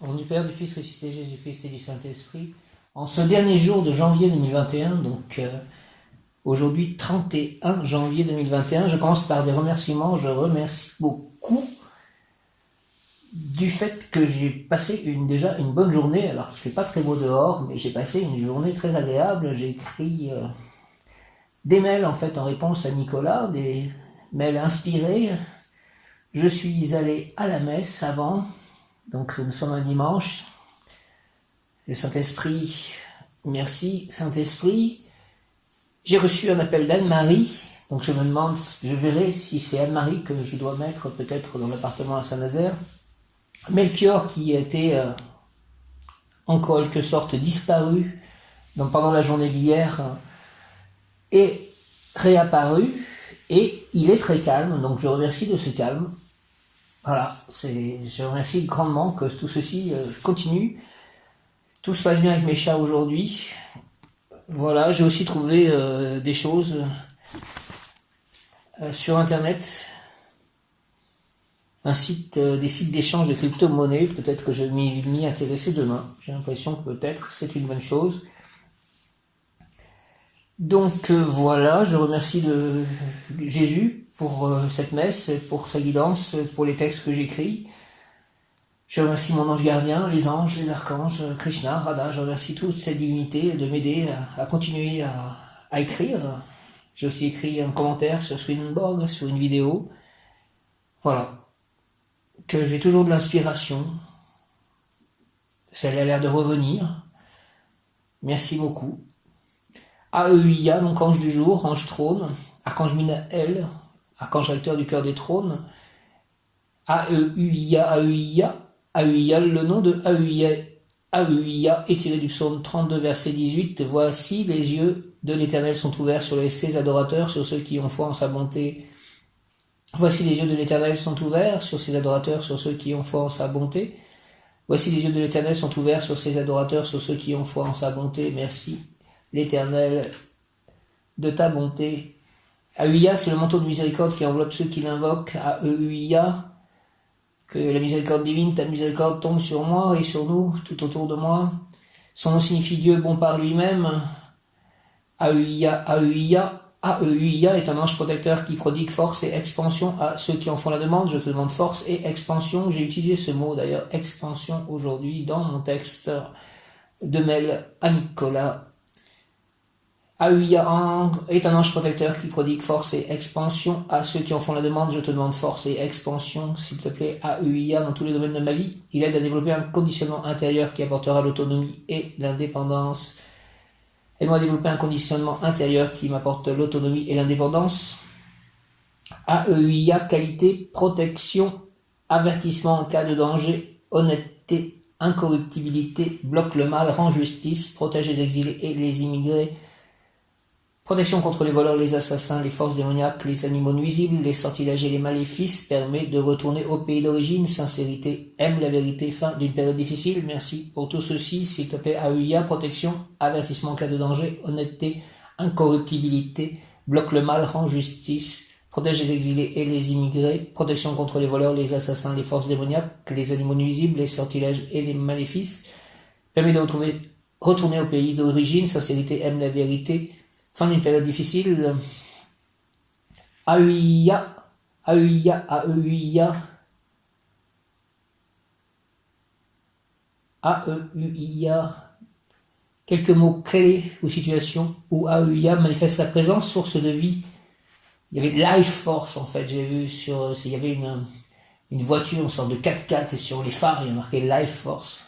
Au nom du Père, du Fils, ressuscité Jésus-Christ et du Saint-Esprit, en ce dernier jour de janvier 2021, donc aujourd'hui 31 janvier 2021, je commence par des remerciements. Je remercie beaucoup du fait que j'ai passé déjà une bonne journée, alors qu'il ne fait pas très beau dehors, mais j'ai passé une journée très agréable. J'ai écrit des mails en fait en réponse à Nicolas, des mails inspirés. Je suis allé à la messe avant, donc nous sommes un dimanche. Le Saint-Esprit, merci Saint-Esprit. J'ai reçu un appel d'Anne-Marie, donc je me demande, je verrai si c'est Anne-Marie que je dois mettre peut-être dans l'appartement à Saint-Nazaire. Melchior qui a été en quelque sorte disparu donc pendant la journée d'hier est réapparu et il est très calme, donc je remercie de ce calme. Voilà, je remercie grandement que tout ceci continue. Tout se passe bien avec mes chats aujourd'hui. Voilà, j'ai aussi trouvé des choses sur internet, des sites d'échange de crypto-monnaies. Peut-être que je vais m'y intéresser demain. J'ai l'impression que peut-être c'est une bonne chose. Donc voilà, je remercie Jésus pour cette messe, pour sa guidance, pour les textes que j'écris. Je remercie mon ange gardien, les anges, les archanges, Krishna, Radha. Je remercie toutes ces divinités de m'aider à continuer à écrire. J'ai aussi écrit un commentaire sur Swedenborg, sur une vidéo. Voilà. Que j'ai toujours de l'inspiration. Ça a l'air de revenir. Merci beaucoup. AEIA, donc ange du jour, ange trône. Archange Michael, archange recteur du cœur des trônes. AEIA, AEIA. AEIA, le nom de AEIA est tiré du psaume 32, verset 18. Voici, les yeux de l'Éternel sont ouverts sur ses adorateurs, sur ceux qui ont foi en sa bonté. Voici, les yeux de l'Éternel sont ouverts sur ses adorateurs, sur ceux qui ont foi en sa bonté. Voici, les yeux de l'Éternel sont ouverts sur ses adorateurs, sur ceux qui ont foi en sa bonté. Merci, l'Éternel, de ta bonté. AEIA, c'est le manteau de miséricorde qui enveloppe ceux qui l'invoquent. AEIA, que la miséricorde divine, ta miséricorde tombe sur moi et sur nous, tout autour de moi. Son nom signifie Dieu bon par lui-même. AEIA, AEIA. AEIA est un ange protecteur qui prodigue force et expansion à ceux qui en font la demande. Je te demande force et expansion. J'ai utilisé ce mot d'ailleurs, expansion, aujourd'hui dans mon texte de mail à Nicolas. AEIA est un ange protecteur qui prodigue force et expansion à ceux qui en font la demande. Je te demande force et expansion, s'il te plaît. AEIA dans tous les domaines de ma vie. Il aide à développer un conditionnement intérieur qui apportera l'autonomie et l'indépendance. Aide-moi à développer un conditionnement intérieur qui m'apporte l'autonomie et l'indépendance. AEIA, qualité, protection, avertissement en cas de danger, honnêteté, incorruptibilité, bloque le mal, rend justice, protège les exilés et les immigrés. Protection contre les voleurs, les assassins, les forces démoniaques, les animaux nuisibles, les sortilèges et les maléfices, permet de retourner au pays d'origine. Sincérité, aime la vérité, fin d'une période difficile. Merci pour tout ceci, s'il te plaît. AEIA, protection, avertissement en cas de danger, honnêteté, incorruptibilité, bloque le mal, rend justice, protège les exilés et les immigrés, protection contre les voleurs, les assassins, les forces démoniaques, les animaux nuisibles, les sortilèges et les maléfices, permet de retourner au pays d'origine. Sincérité, aime la vérité, fin d'une période difficile. AEIA, AEIA, AEIA, AEIA. Quelques mots clés ou situations où AEIA manifeste sa présence, source de vie. Il y avait Life Force en fait, j'ai vu il y avait une voiture, une sorte de 4x4 et sur les phares il y a marqué Life Force.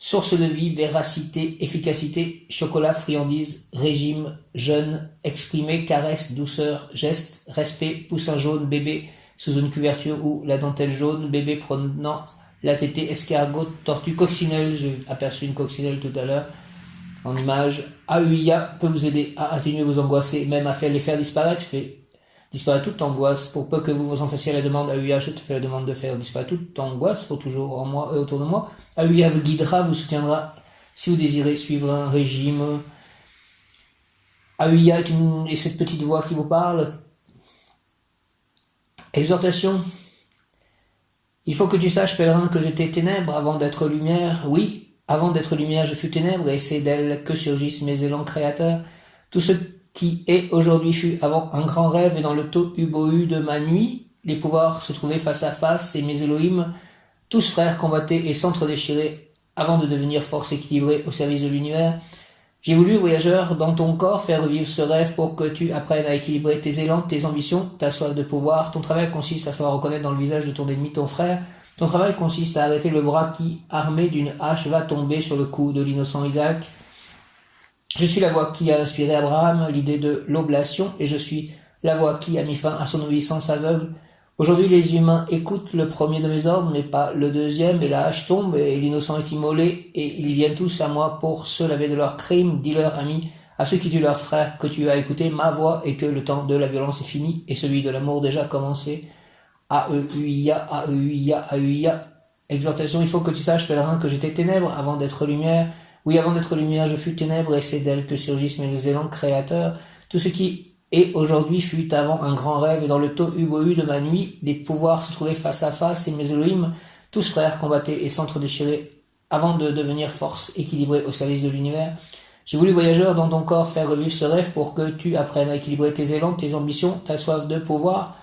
Source de vie, véracité, efficacité, chocolat, friandise, régime, jeûne, exprimé, caresse, douceur, geste, respect, poussin jaune, bébé sous une couverture ou la dentelle jaune, bébé prenant la tétée, escargot, tortue, coccinelle. J'ai aperçu une coccinelle tout à l'heure en image. AEIA peut vous aider à atténuer vos angoisses et même à les faire disparaître. Disparaître toute angoisse. Pour peu que vous vous en fassiez la demande, AEIA, je te fais la demande de faire disparaître toute angoisse pour toujours en moi et autour de moi. AEIA vous guidera, vous soutiendra si vous désirez suivre un régime. AEIA est cette petite voix qui vous parle. Exhortation. Il faut que tu saches, pèlerin, que j'étais ténèbres avant d'être lumière. Oui, avant d'être lumière, je fus ténèbres, et c'est d'elle que surgissent mes élans créateurs. Tout ce qui est aujourd'hui fut avant un grand rêve, et dans le tohu-bohu de ma nuit, les pouvoirs se trouvaient face à face, et mes Elohim, tous frères, combattaient et s'entre-déchiraient avant de devenir force équilibrée au service de l'univers. J'ai voulu, voyageur, dans ton corps, faire revivre ce rêve pour que tu apprennes à équilibrer tes élans, tes ambitions, ta soif de pouvoir. Ton travail consiste à savoir reconnaître dans le visage de ton ennemi ton frère. Ton travail consiste à arrêter le bras qui, armé d'une hache, va tomber sur le cou de l'innocent Isaac. Je suis la voix qui a inspiré Abraham l'idée de l'oblation, et je suis la voix qui a mis fin à son obéissance aveugle. Aujourd'hui, les humains écoutent le premier de mes ordres, mais pas le deuxième, et la hache tombe, et l'innocent est immolé, et ils viennent tous à moi pour se laver de leurs crimes. Dis-leur, amis, à ceux qui tuent leurs frères, que tu as écouté ma voix, et que le temps de la violence est fini, et celui de l'amour déjà commencé. Aeuia, Aeuia, Aeuia. Exhortation, il faut que tu saches, pèlerin, que j'étais ténèbres avant d'être lumière. Oui, avant d'être lumière, je fus ténèbres, et c'est d'elle que surgissent mes élans créateurs. Tout ce qui et aujourd'hui fut avant un grand rêve, et dans le tohu-bohu de ma nuit, les pouvoirs se trouvaient face à face, et mes Elohim, tous frères, combattaient et s'entre-déchiraient avant de devenir force équilibrée au service de l'univers. J'ai voulu, voyageur, dans ton corps faire revivre ce rêve pour que tu apprennes à équilibrer tes élans, tes ambitions, ta soif de pouvoir.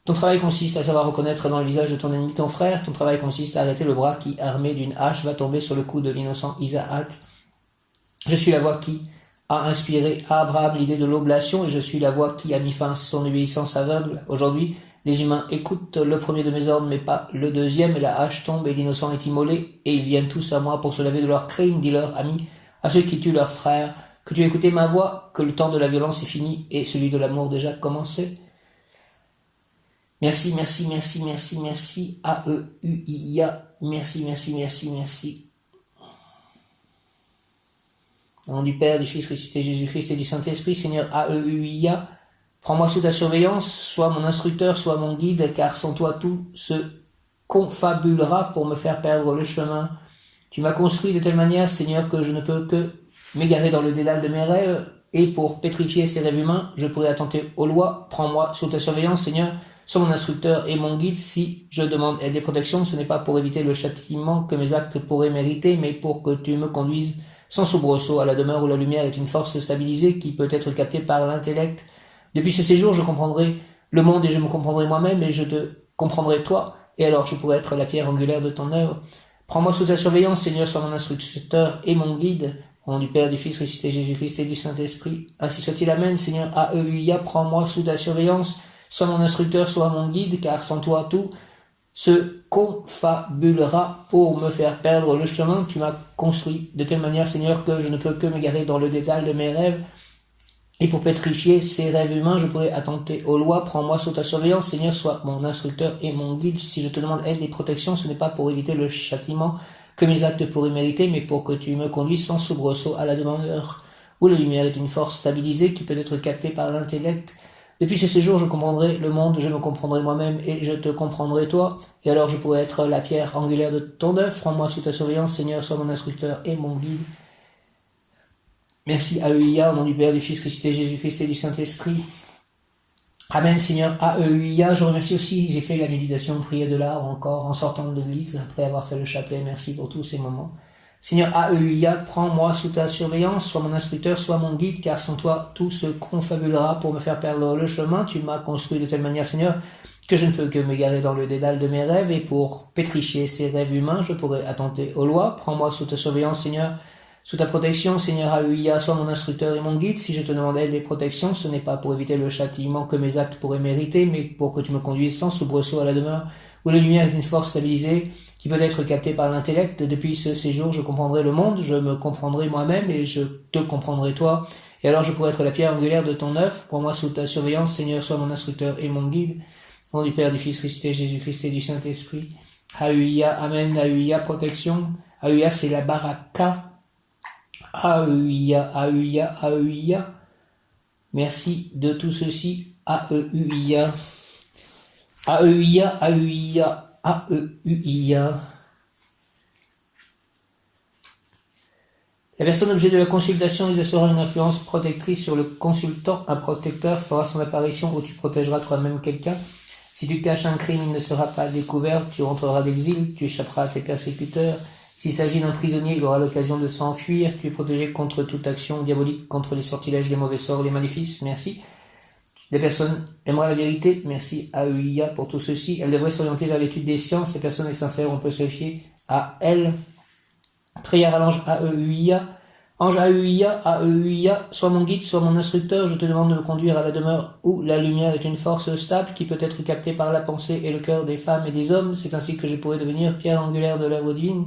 Ton travail consiste à savoir reconnaître dans le visage de ton ennemi ton frère. Ton travail consiste à arrêter le bras qui, armé d'une hache, va tomber sur le cou de l'innocent Isaac. Je suis la voix qui a inspiré à Abraham l'idée de l'oblation, et je suis la voix qui a mis fin à son obéissance aveugle. Aujourd'hui, les humains écoutent le premier de mes ordres, mais pas le deuxième, et la hache tombe, et l'innocent est immolé, et ils viennent tous à moi pour se laver de leurs crimes. Dis-leur, amis, à ceux qui tuent leurs frères, que tu as écouté ma voix, que le temps de la violence est fini, et celui de l'amour déjà commencé. Merci, merci, merci, merci, merci, Aeuia, merci, merci, merci, merci. Au nom du Père, du Fils ressuscité Jésus-Christ et du Saint-Esprit, Seigneur Aeuia, prends-moi sous ta surveillance, sois mon instructeur, sois mon guide, car sans toi tout se confabulera pour me faire perdre le chemin. Tu m'as construit de telle manière, Seigneur, que je ne peux que m'égarer dans le dédale de mes rêves, et pour pétrifier ces rêves humains, je pourrais attenter aux lois. Prends-moi sous ta surveillance, Seigneur, sois mon instructeur et mon guide. Si je demande aide et protection, ce n'est pas pour éviter le châtiment que mes actes pourraient mériter, mais pour que tu me conduises sans soubresaut à la demeure où la lumière est une force stabilisée qui peut être captée par l'intellect. Depuis ce séjour, je comprendrai le monde et je me comprendrai moi-même, et je te comprendrai toi, et alors je pourrai être la pierre angulaire de ton œuvre. Prends-moi sous ta surveillance, Seigneur, sois mon instructeur et mon guide. Au nom du Père, du Fils ressuscité Jésus-Christ et du Saint-Esprit. Ainsi soit-il, Amen. Seigneur Aeuia, prends-moi sous ta surveillance, sois mon instructeur, sois mon guide, car sans toi tout se confabulera pour me faire perdre le chemin. Tu m'as construit de telle manière, Seigneur, que je ne peux que m'égarer dans le dédale de mes rêves. Et pour pétrifier ces rêves humains, je pourrais attenter aux lois. Prends-moi sous ta surveillance, Seigneur, sois mon instructeur et mon guide. Si je te demande aide et protection, ce n'est pas pour éviter le châtiment que mes actes pourraient mériter, mais pour que tu me conduises sans soubresaut à la demeure où la lumière est une force stabilisée qui peut être captée par l'intellect. Depuis ce séjour, je comprendrai le monde, je me comprendrai moi-même, et je te comprendrai toi, et alors je pourrai être la pierre angulaire de ton œuvre. Prends-moi sous ta surveillance, Seigneur, sois mon instructeur et mon guide. Merci Aeuia, au nom du Père, du Fils ressuscité Jésus-Christ et du Saint-Esprit. Amen, Seigneur Aeuia. Je remercie aussi, j'ai fait la méditation, prière de l'arbre encore en sortant de l'église, après avoir fait le chapelet. Merci pour tous ces moments. Seigneur Aeuia, prends-moi sous ta surveillance, sois mon instructeur, sois mon guide, car sans toi tout se confabulera pour me faire perdre le chemin. Tu m'as construit de telle manière, Seigneur, que je ne peux que m'égarer dans le dédale de mes rêves, et pour pétrifier ces rêves humains, je pourrais attenter aux lois. Prends-moi sous ta surveillance, Seigneur, sous ta protection, Seigneur Aeuia, sois mon instructeur et mon guide. Si je te demande aide et protection, ce n'est pas pour éviter le châtiment que mes actes pourraient mériter, mais pour que tu me conduises sans soubresaut à la demeure où la lumière est une force stabilisée qui peut être captée par l'intellect. Depuis ce séjour, je comprendrai le monde, je me comprendrai moi-même, et je te comprendrai toi. Et alors je pourrai être la pierre angulaire de ton œuvre. Prends-moi sous ta surveillance, Seigneur, sois mon instructeur et mon guide. Au nom du Père, du Fils ressuscité Jésus-Christ et du Saint-Esprit. Aeuia, Amen, Aeuia, protection. Aeuia, c'est la baraka. Aeuia, Aeuia, Aeuia. Merci de tout ceci. Aeuia. Aeuia, Aeuia, Aeuia. La personne objet de la consultation exercera une influence protectrice sur le consultant. Un protecteur fera son apparition où tu protégeras toi-même quelqu'un. Si tu caches un crime, il ne sera pas découvert, tu rentreras d'exil, tu échapperas à tes persécuteurs. S'il s'agit d'un prisonnier, il aura l'occasion de s'enfuir, tu es protégé contre toute action diabolique, contre les sortilèges, les mauvais sorts, les maléfices, merci. Les personnes aimeraient la vérité, merci à EIA pour tout ceci. Elles devraient s'orienter vers l'étude des sciences, les personnes sincères, on peut se fier à elles. Prière à l'ange AEUIA. Ange AEUIA, sois mon guide, sois mon instructeur, je te demande de me conduire à la demeure où la lumière est une force stable qui peut être captée par la pensée et le cœur des femmes et des hommes. C'est ainsi que je pourrai devenir pierre angulaire de l'œuvre divine.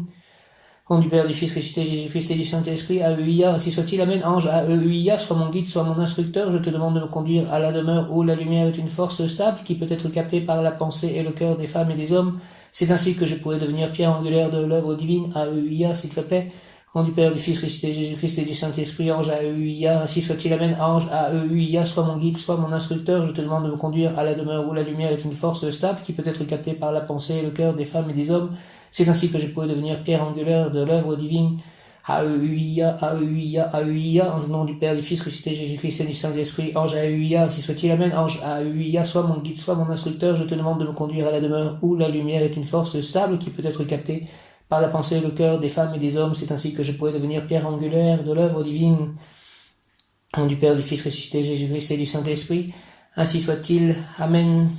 Au nom du Père, du Fils, ressuscité, Jésus-Christ et du Saint-Esprit, AEUIA, ainsi soit-il, Amen. Ange AEUIA, sois mon guide, sois mon instructeur, je te demande de me conduire à la demeure où la lumière est une force stable qui peut être captée par la pensée et le cœur des femmes et des hommes. C'est ainsi que je pourrai devenir pierre angulaire de l'œuvre divine, AEUIA, s'il te plaît. Au nom du Père, du Fils, ressuscité, Jésus-Christ et du Saint-Esprit, ange AEUIA, ainsi soit-il, Amen. Ange AEUIA, sois mon guide, sois mon instructeur, je te demande de me conduire à la demeure où la lumière est une force stable qui peut être captée par la pensée et le cœur des femmes et des hommes. C'est ainsi que je pourrai devenir pierre angulaire de l'œuvre divine. AEUIA, AEUIA, AEUIA, en nom du Père, du Fils, ressuscité, Jésus-Christ et du Saint-Esprit, ange AEUIA, ainsi soit-il, Amen. Ange AEUIA, sois mon guide, sois mon instructeur, je te demande de me conduire à la demeure où la lumière est une force stable qui peut être captée par la pensée et le cœur des femmes et des hommes. C'est ainsi que je pourrai devenir pierre angulaire de l'œuvre divine. Au nom du Père, du Fils, ressuscité, Jésus-Christ et du Saint-Esprit, ainsi soit-il, Amen.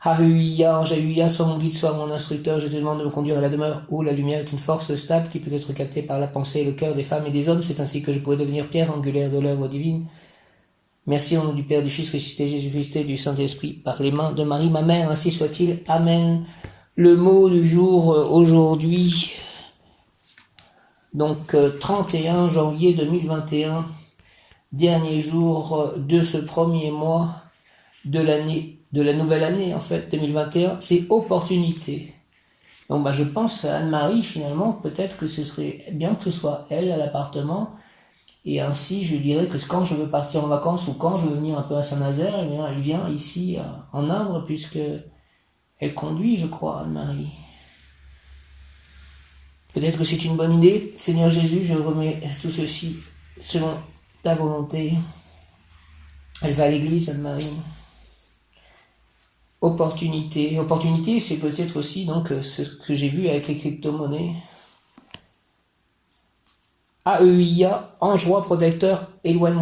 AEUIA, ange AEUIA, sois mon guide, sois mon instructeur, je te demande de me conduire à la demeure où la lumière est une force stable qui peut être captée par la pensée et le cœur des femmes et des hommes. C'est ainsi que je pourrai devenir pierre angulaire de l'œuvre divine. Merci au nom du Père, du Fils, ressuscité, Jésus-Christ et du Saint-Esprit, par les mains de Marie, ma mère, ainsi soit-il. Amen. Le mot du jour aujourd'hui, donc 31 janvier 2021, dernier jour de ce premier mois de l'année, de la nouvelle année en fait, 2021, c'est opportunité. Donc je pense à Anne-Marie, finalement, peut-être que ce serait bien que ce soit elle à l'appartement, et ainsi je dirais que quand je veux partir en vacances ou quand je veux venir un peu à Saint-Nazaire, eh bien, elle vient ici en Indre, puisque elle conduit, je crois, Anne-Marie. Peut-être que c'est une bonne idée. Seigneur Jésus, je remets tout ceci selon ta volonté. Elle va à l'église, Anne-Marie. Opportunité. Opportunité, c'est peut-être aussi donc ce que j'ai vu avec les crypto-monnaies. AEIA, ange roi protecteur, éloigne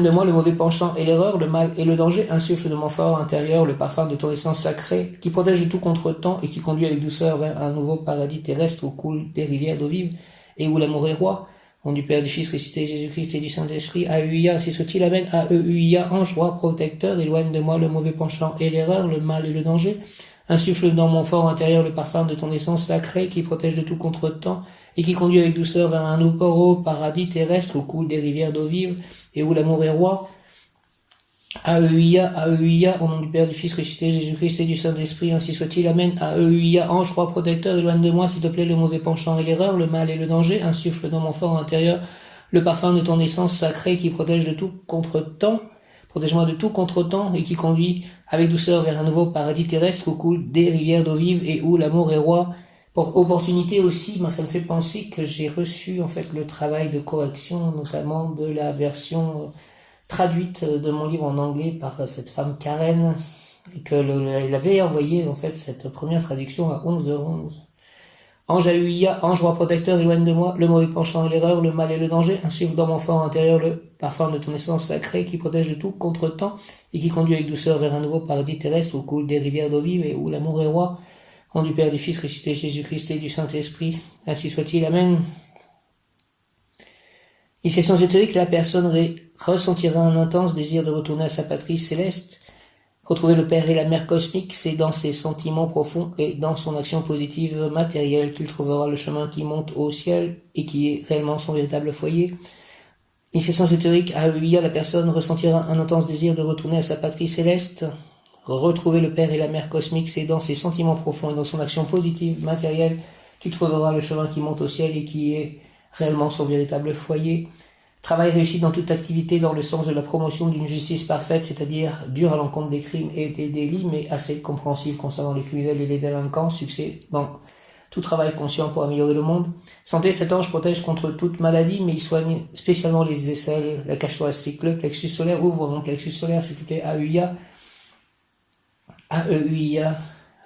de moi le mauvais penchant et l'erreur, le mal et le danger, insuffle de mon fort intérieur le parfum de ton essence sacrée, qui protège de tout contretemps et qui conduit avec douceur vers un nouveau paradis terrestre où coulent des rivières d'eau vive et où l'amour est roi. Au nom du Père, du Fils, ressuscité, Jésus-Christ et du Saint-Esprit, AEUIA, ainsi soit-il, Amen. AEUIA, ange roi protecteur, éloigne de moi le mauvais penchant et l'erreur, le mal et le danger, insuffle dans mon fort intérieur le parfum de ton essence sacrée qui protège de tout contretemps et qui conduit avec douceur vers un nouveau paradis terrestre où coulent des rivières d'eau vive et où l'amour est roi. AEUIA, AEUIA, au nom du Père, du Fils, ressuscité, Jésus-Christ et du Saint-Esprit, ainsi soit-il, Amen. AEUIA, ange, roi, protecteur, éloigne de moi, s'il te plaît, le mauvais penchant et l'erreur, le mal et le danger, insuffle dans mon fort intérieur le parfum de ton essence sacrée qui protège de tout contretemps, protège-moi de tout contretemps et qui conduit avec douceur vers un nouveau paradis terrestre où coulent des rivières d'eau vive et où l'amour est roi. Pour opportunité aussi, ça me fait penser que j'ai reçu en fait le travail de correction, notamment de la version traduite de mon livre en anglais par cette femme Karen, et elle avait envoyé en fait cette première traduction à 11h11. Ange AEUIA, ange roi protecteur, éloigne de moi le mauvais penchant et l'erreur, le mal et le danger, insuffle dans mon fort intérieur le parfum de ton essence sacrée qui protège de tout contretemps et qui conduit avec douceur vers un nouveau paradis terrestre où coulent des rivières d'eau vive et où l'amour est roi. Au nom du Père, du Fils, ressuscité, Jésus-Christ et du Saint-Esprit, ainsi soit-il, Amen. Initiation ésotérique, la personne ressentira un intense désir de retourner à sa patrie céleste. Retrouver le Père et la Mère cosmique, c'est dans ses sentiments profonds et dans son action positive matérielle qu'il trouvera le chemin qui monte au ciel et qui est réellement son véritable foyer. Initiation ésotérique, AEIA, la personne ressentira un intense désir de retourner à sa patrie céleste. Retrouver le Père et la Mère cosmique, c'est dans ses sentiments profonds et dans son action positive matérielle qu'il trouvera le chemin qui monte au ciel et qui est réellement son véritable foyer. Travail réussi dans toute activité dans le sens de la promotion d'une justice parfaite, c'est-à-dire dure à l'encontre des crimes et des délits, mais assez compréhensive concernant les criminels et les délinquants. Succès dans tout travail conscient pour améliorer le monde. Santé, cet ange protège contre toute maladie, mais il soigne spécialement les aisselles, la cage thoracique, le plexus solaire. Ouvre mon plexus solaire, s'il te plaît, AEIA. AEUIA.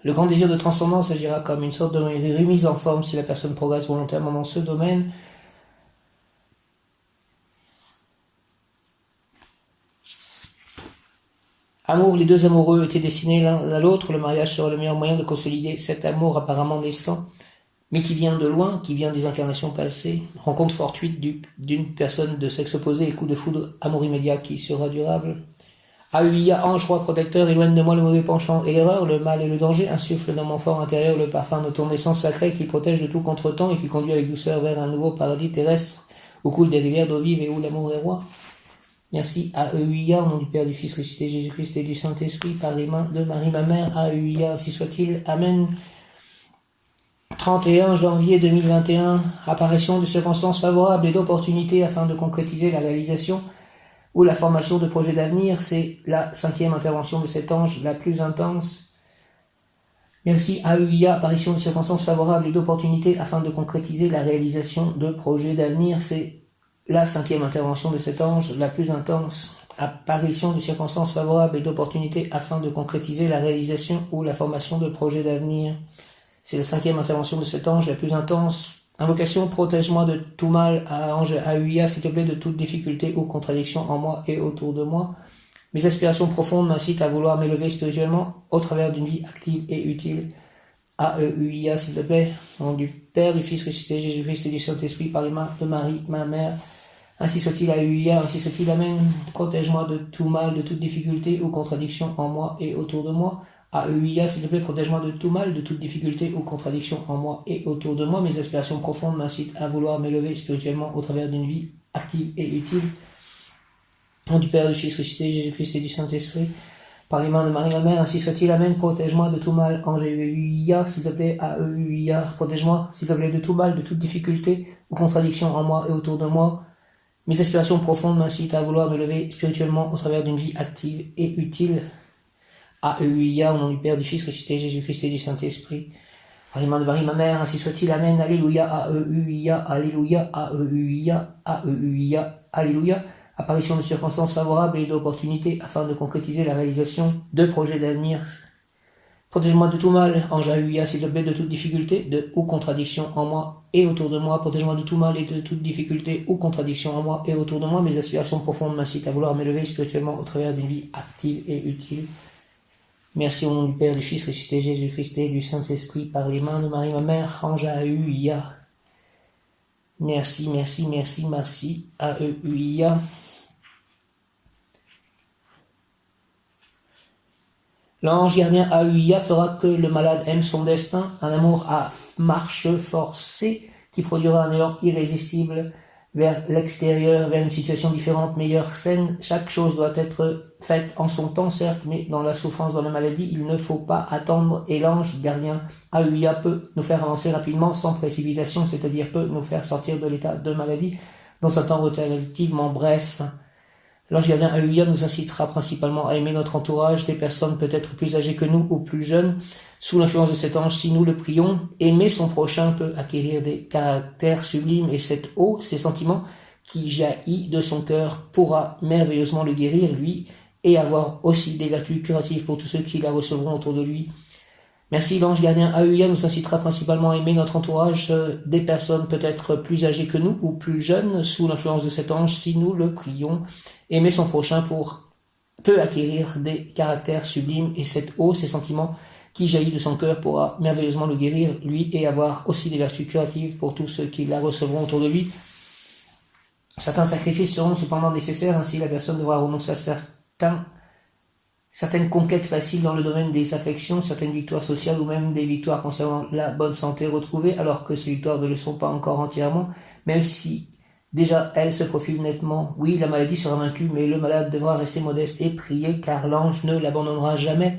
Le grand désir de transcendance agira comme une sorte de remise en forme si la personne progresse volontairement dans ce domaine. Amour, les deux amoureux étaient destinés l'un à l'autre. Le mariage sera le meilleur moyen de consolider cet amour apparemment naissant, mais qui vient de loin, qui vient des incarnations passées. Rencontre fortuite d'une personne de sexe opposé et coup de foudre, amour immédiat qui sera durable. AEIA, ange, roi, protecteur, éloigne de moi le mauvais penchant et l'erreur, le mal et le danger, insuffle dans mon fort intérieur le parfum de ton essence sacrée qui protège de tout contretemps et qui conduit avec douceur vers un nouveau paradis terrestre où coulent des rivières d'eau vive et où l'amour est roi. Merci AEIA, au nom du Père, du Fils, ressuscité Jésus-Christ et du Saint-Esprit, par les mains de Marie, ma mère. AEIA, ainsi soit-il. Amen. 31 janvier 2021, apparition de circonstances favorables et d'opportunités afin de concrétiser la réalisation ou la formation de projets d'avenir. C'est la 5e intervention de cet ange, la plus intense. Merci AEIA, apparition de circonstances favorables et d'opportunités afin de concrétiser la réalisation de projets d'avenir. C'est la 5e intervention de cet ange, la plus intense. Apparition de circonstances favorables et d'opportunités afin de concrétiser la réalisation ou la formation de projets d'avenir. C'est la 5e intervention de cet ange, la plus intense. Invocation, protège-moi de tout mal, à ange AEIA, s'il te plaît, de toute difficulté ou contradiction en moi et autour de moi. Mes aspirations profondes m'incitent à vouloir m'élever spirituellement au travers d'une vie active et utile. AEIA, s'il te plaît, au nom du Père, du Fils ressuscité, Jésus-Christ et du Saint-Esprit, par les mains de Marie, ma mère. Ainsi soit-il, AEIA, ainsi soit-il, Amen. Protège-moi de tout mal, de toute difficulté ou contradiction en moi et autour de moi. AEIA, s'il te plaît, protège-moi de tout mal, de toute difficulté ou contradiction en moi et autour de moi. Mes aspirations profondes m'incitent à vouloir m'élever spirituellement au travers d'une vie active et utile. Au nom du Père, du Fils ressuscité, Jésus-Christ et du Saint-Esprit, par les mains de Marie, ma mère, ainsi soit-il, Amen. Protège-moi de tout mal, ange AEIA, s'il te plaît, AEIA, protège-moi, s'il te plaît, de tout mal, de toute difficulté ou contradiction en moi et autour de moi. Mes aspirations profondes m'incitent à vouloir me lever spirituellement au travers d'une vie active et utile. AEIA, au nom du Père, du Fils ressuscité, Jésus-Christ et du Saint-Esprit. Par les mains de Marie, ma mère, ainsi soit-il, Amen. Alléluia, AEIA, Alléluia, AEIA, AEIA, Alléluia. Apparition de circonstances favorables et d'opportunités afin de concrétiser la réalisation de projets d'avenir. Protège-moi de tout mal, ange AEIA, s'il te plaît, de toute difficulté ou contradiction en moi et autour de moi. Protège-moi de tout mal et de toute difficulté ou contradiction en moi et autour de moi. Mes aspirations profondes m'incitent à vouloir m'élever spirituellement au travers d'une vie active et utile. Merci au nom du Père, du Fils ressuscité, Jésus-Christ et du Saint-Esprit, par les mains de Marie, ma mère, ange AEIA. Merci, merci, merci, merci, AEIA. L'ange gardien AEIA fera que le malade aime son destin, un amour à marche forcée qui produira un élan irrésistible vers l'extérieur, vers une situation différente, meilleure, saine. Chaque chose doit être faite en son temps, certes, mais dans la souffrance, dans la maladie, il ne faut pas attendre. Et l'ange gardien AEIA peut nous faire avancer rapidement, sans précipitation, c'est-à-dire peut nous faire sortir de l'état de maladie dans un temps relativement bref. L'ange gardien AEIA nous incitera principalement à aimer notre entourage, des personnes peut-être plus âgées que nous ou plus jeunes. Sous l'influence de cet ange, si nous le prions, aimer son prochain peut acquérir des caractères sublimes et cette eau, ces sentiments qui jaillit de son cœur pourra merveilleusement le guérir, lui, et avoir aussi des vertus curatives pour tous ceux qui la recevront autour de lui. Merci, l'ange gardien AEIA nous incitera principalement à aimer notre entourage, des personnes peut-être plus âgées que nous ou plus jeunes. Sous l'influence de cet ange, si nous le prions, aimer son prochain peut acquérir des caractères sublimes et cette eau, ces sentiments qui jaillit de son cœur pourra merveilleusement le guérir, lui, et avoir aussi des vertus curatives pour tous ceux qui la recevront autour de lui. Certains sacrifices seront cependant nécessaires, ainsi la personne devra renoncer à certaines conquêtes faciles dans le domaine des affections, certaines victoires sociales ou même des victoires concernant la bonne santé retrouvée, alors que ces victoires ne le sont pas encore entièrement, même si déjà elles se profilent nettement. Oui, la maladie sera vaincue, mais le malade devra rester modeste et prier, car l'ange ne l'abandonnera jamais.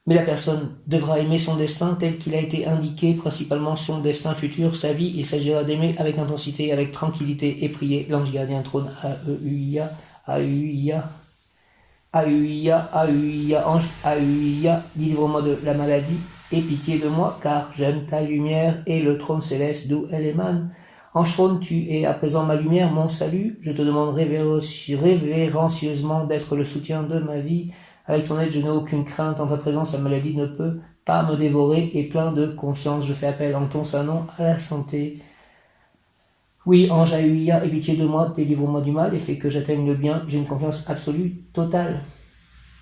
Mais la personne devra aimer son destin tel qu'il a été indiqué, principalement son destin futur, sa vie. Il s'agira d'aimer avec intensité, avec tranquillité et prier. L'ange gardien trône AEIA, AEIA, AEIA, AEIA, ange AEIA, délivre-moi de la maladie et pitié de moi, car j'aime ta lumière et le trône céleste d'où elle émane. Ange trône, tu es à présent ma lumière, mon salut. Je te demande révérencieusement d'être le soutien de ma vie. Avec ton aide, je n'ai aucune crainte. En ta présence, la maladie ne peut pas me dévorer. Et plein de confiance, je fais appel en ton saint nom à la santé. Oui, ange Aïe, aie pitié de moi, délivre-moi du mal et fais que j'atteigne le bien. J'ai une confiance absolue, totale.